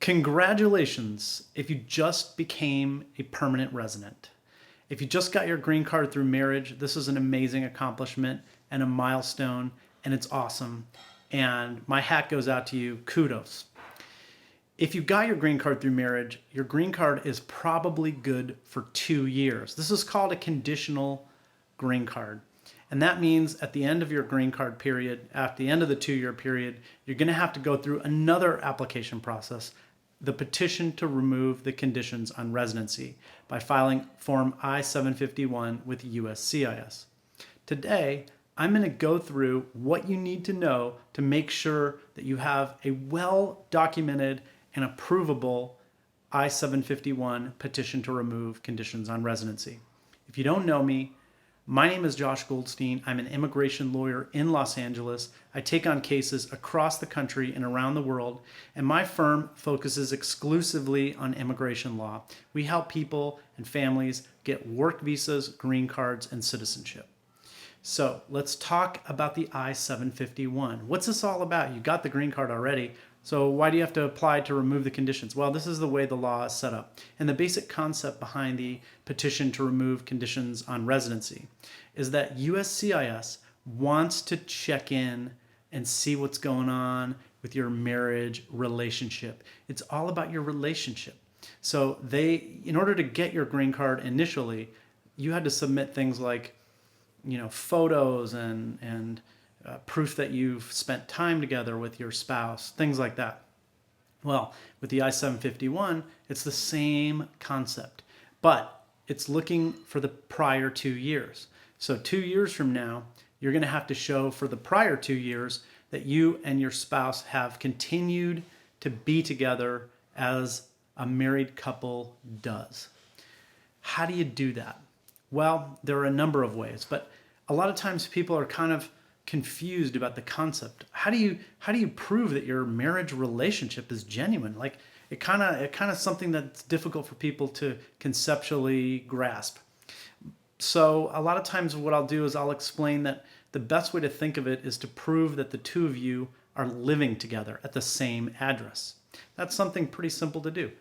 Congratulations if you just became a permanent resident. If you just got your green card through marriage, this is an amazing accomplishment and a milestone, and it's awesome. And my hat goes out to you. Kudos. If you got your green card through marriage, your green card is probably good for 2 years. This is called a conditional green card. And that means at the end of your green card period, at the end of the 2-year period, you're going to have to go through another application process, the petition to remove the conditions on residency, by filing Form I-751 with USCIS. Today, I'm going to go through what you need to know to make sure that you have a well-documented and approvable I-751 petition to remove conditions on residency. If you don't know me, my name is Josh Goldstein. I'm an immigration lawyer in Los Angeles. I take on cases across the country and around the world, and my firm focuses exclusively on immigration law. We help people and families get work visas, green cards, and citizenship. So let's talk about the I-751. What's this all about? You got the green card already, so why do you have to apply to remove the conditions? Well, this is the way the law is set up. And the basic concept behind the petition to remove conditions on residency is that USCIS wants to check in and see what's going on with your marriage relationship. It's all about your relationship. So in order to get your green card initially, you had to submit things like, photos and proof that you've spent time together with your spouse, things like that. Well, with the I-751, it's the same concept, but it's looking for the prior 2 years. So 2 years from now, you're going to have to show for the prior 2 years that you and your spouse have continued to be together as a married couple does. How do you do that? Well, there are a number of ways, but a lot of times people are kind of confused about the concept. How do you prove that your marriage relationship is genuine? Like it kind of something that's difficult for people to conceptually grasp. So a lot of times what I'll do is I'll explain that the best way to think of it is to prove that the two of you are living together at the same address. That's something pretty simple to do.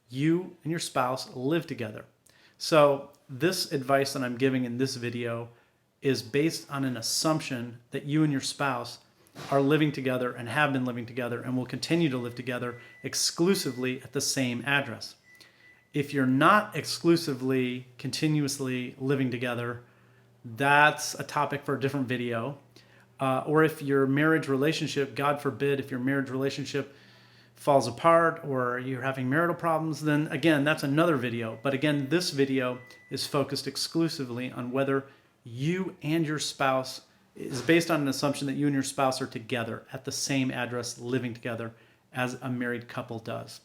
You and your spouse live together. So this advice that I'm giving in this video is based on an assumption that you and your spouse are living together and have been living together and will continue to live together exclusively at the same address. If you're not exclusively, continuously living together, that's a topic for a different video. Or if your marriage relationship, God forbid, if your marriage relationship falls apart or you're having marital problems, then again, that's another video. But again, this video is focused exclusively on whether you and your spouse is based on an assumption that you and your spouse are together at the same address, living together as a married couple does.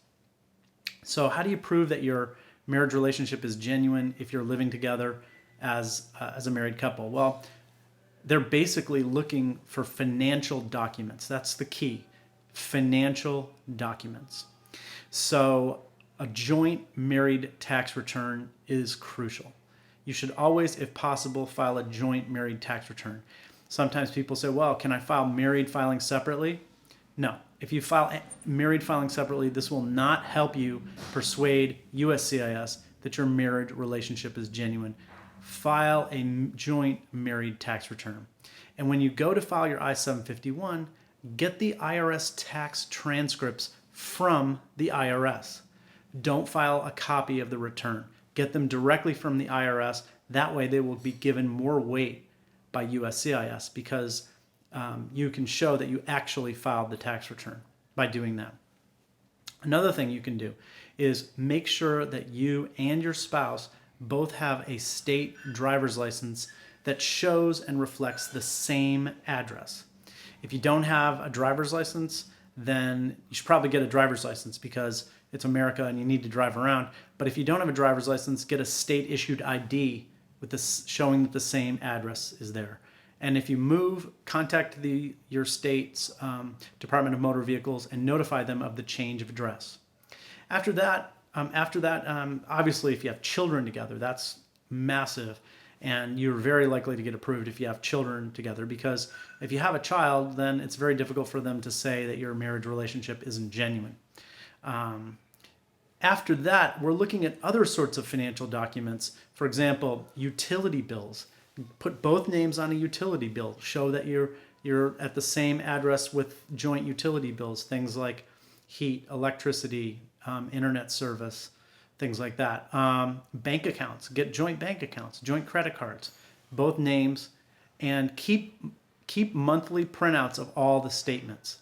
So how do you prove that your marriage relationship is genuine if you're living together as a married couple? Well, they're basically looking for financial documents. That's the key. Financial documents. So a joint married tax return is crucial. You should always, if possible, file a joint married tax return. Sometimes people say, well, can I file married filing separately? No. If you file married filing separately, this will not help you persuade USCIS that your marriage relationship is genuine. File a joint married tax return. And when you go to file your I-751, get the IRS tax transcripts from the IRS. Don't file a copy of the return. Get them directly from the IRS. That way they will be given more weight by USCIS because you can show that you actually filed the tax return by doing that. Another thing you can do is make sure that you and your spouse both have a state driver's license that shows and reflects the same address. If you don't have a driver's license, then you should probably get a driver's license because it's America and you need to drive around. But if you don't have a driver's license, get a state-issued ID with this showing that the same address is there. And if you move, contact your state's Department of Motor Vehicles and notify them of the change of address. After that, obviously, if you have children together, that's massive. And you're very likely to get approved if you have children together, because if you have a child, then it's very difficult for them to say that your marriage relationship isn't genuine. After that, we're looking at other sorts of financial documents. For example, utility bills. Put both names on a utility bill. Show that you're at the same address with joint utility bills. Things like heat, electricity, internet service, things like that. Bank accounts. Get joint bank accounts, joint credit cards, both names, and keep monthly printouts of all the statements.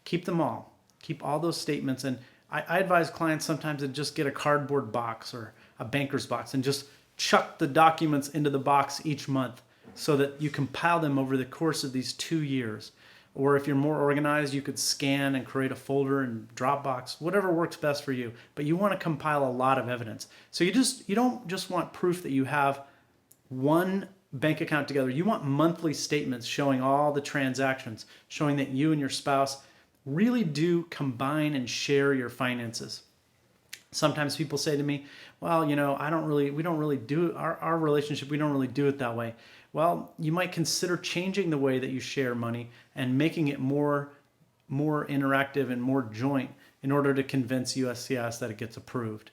Keep them all. Keep all those statements. And I advise clients sometimes to just get a cardboard box or a banker's box and just chuck the documents into the box each month so that you compile them over the course of these 2 years. Or if you're more organized, you could scan and create a folder in Dropbox, whatever works best for you. But you want to compile a lot of evidence. So you don't just want proof that you have one bank account together. You want monthly statements showing all the transactions, showing that you and your spouse really do combine and share your finances. Sometimes people say to me, well, we don't really do our relationship. We don't really do it that way. Well, you might consider changing the way that you share money and making it more interactive and more joint in order to convince USCIS that it gets approved.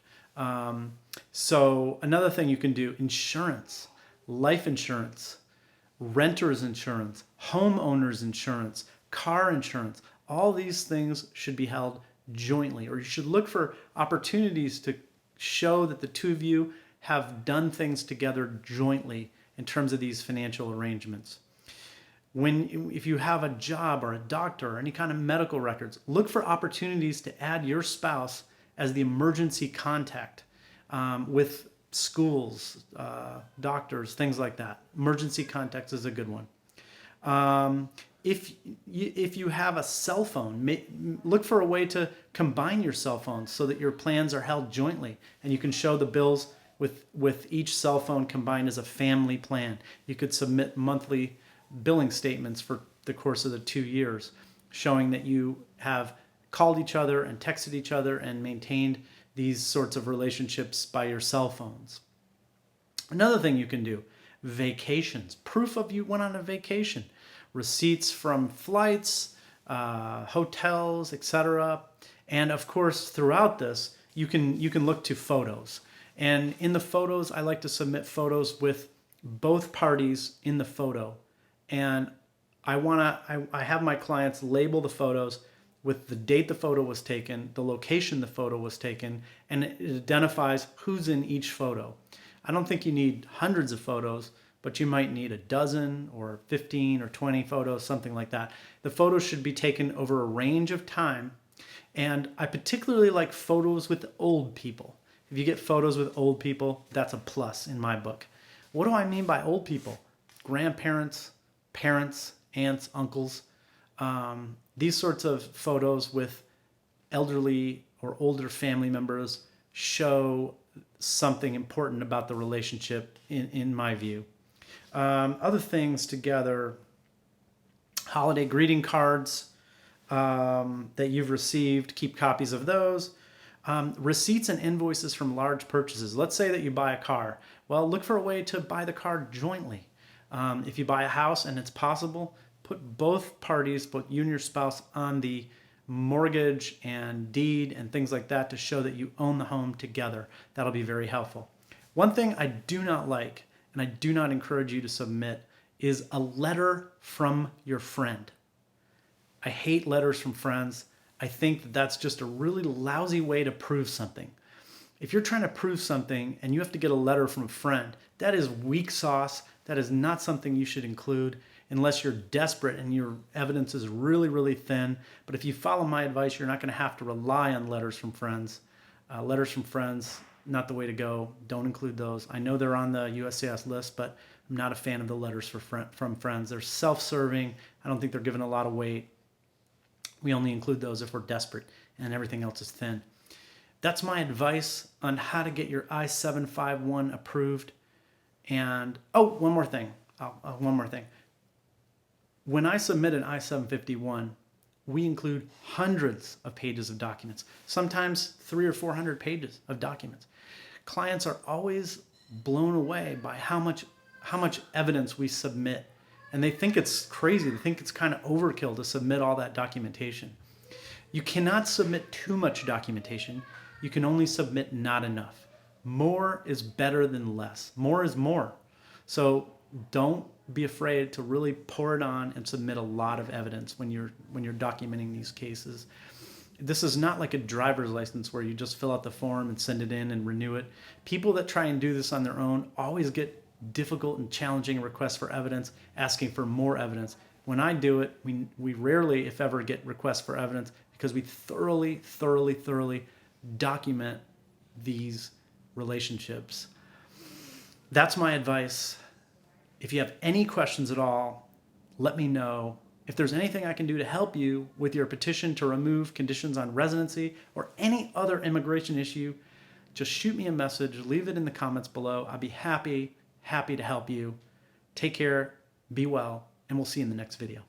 So another thing you can do, insurance, life insurance, renter's insurance, homeowner's insurance, car insurance. All these things should be held jointly, or you should look for opportunities to show that the two of you have done things together jointly in terms of these financial arrangements. If you have a job or a doctor or any kind of medical records, look for opportunities to add your spouse as the emergency contact with schools, doctors, things like that. Emergency contacts is a good one. If you have a cell phone, look for a way to combine your cell phones so that your plans are held jointly and you can show the bills with each cell phone combined as a family plan. You could submit monthly billing statements for the course of the 2 years, showing that you have called each other and texted each other and maintained these sorts of relationships by your cell phones. Another thing you can do, vacations. Proof of you went on a vacation. Receipts from flights, hotels, etc. And of course, throughout this, you can look to photos. And in the photos, I like to submit photos with both parties in the photo. And I have my clients label the photos with the date the photo was taken, the location the photo was taken, and it identifies who's in each photo. I don't think you need hundreds of photos, but you might need a dozen or 15 or 20 photos, something like that. The photos should be taken over a range of time. And I particularly like photos with old people. If you get photos with old people, that's a plus in my book. What do I mean by old people? Grandparents, parents, aunts, uncles. These sorts of photos with elderly or older family members show something important about the relationship in my view. Other things together, holiday greeting cards that you've received, keep copies of those. Receipts and invoices from large purchases. Let's say that you buy a car. Well, look for a way to buy the car jointly. If you buy a house and it's possible, put both parties, both you and your spouse, on the mortgage and deed and things like that to show that you own the home together. That'll be very helpful. One thing I do not like, and I do not encourage you to submit, is a letter from your friend. I hate letters from friends. I think that that's just a really lousy way to prove something. If you're trying to prove something and you have to get a letter from a friend, that is weak sauce. That is not something you should include unless you're desperate and your evidence is really, really thin. But if you follow my advice, you're not going to have to rely on letters from friends. Letters from friends, not the way to go. Don't include those. I know they're on the USCIS list, but I'm not a fan of the letters from friends. They're self-serving. I don't think they're given a lot of weight. We only include those if we're desperate and everything else is thin. That's my advice on how to get your I-751 approved. And, one more thing. When I submit an I-751, we include hundreds of pages of documents, sometimes 300 or 400 pages of documents. Clients are always blown away by how much evidence we submit. And they think it's crazy. They think it's kind of overkill to submit all that documentation. You cannot submit too much documentation. You can only submit not enough. More is better than less. More is more. So don't be afraid to really pour it on and submit a lot of evidence when you're documenting these cases. This is not like a driver's license where you just fill out the form and send it in and renew it. People that try and do this on their own always get difficult and challenging requests for evidence, asking for more evidence. When I do it, we rarely, if ever, get requests for evidence because we thoroughly document these relationships. That's my advice. If you have any questions at all, let me know. If there's anything I can do to help you with your petition to remove conditions on residency or any other immigration issue, just shoot me a message, leave it in the comments below. I'll be happy to help you. Take care, be well, and we'll see you in the next video.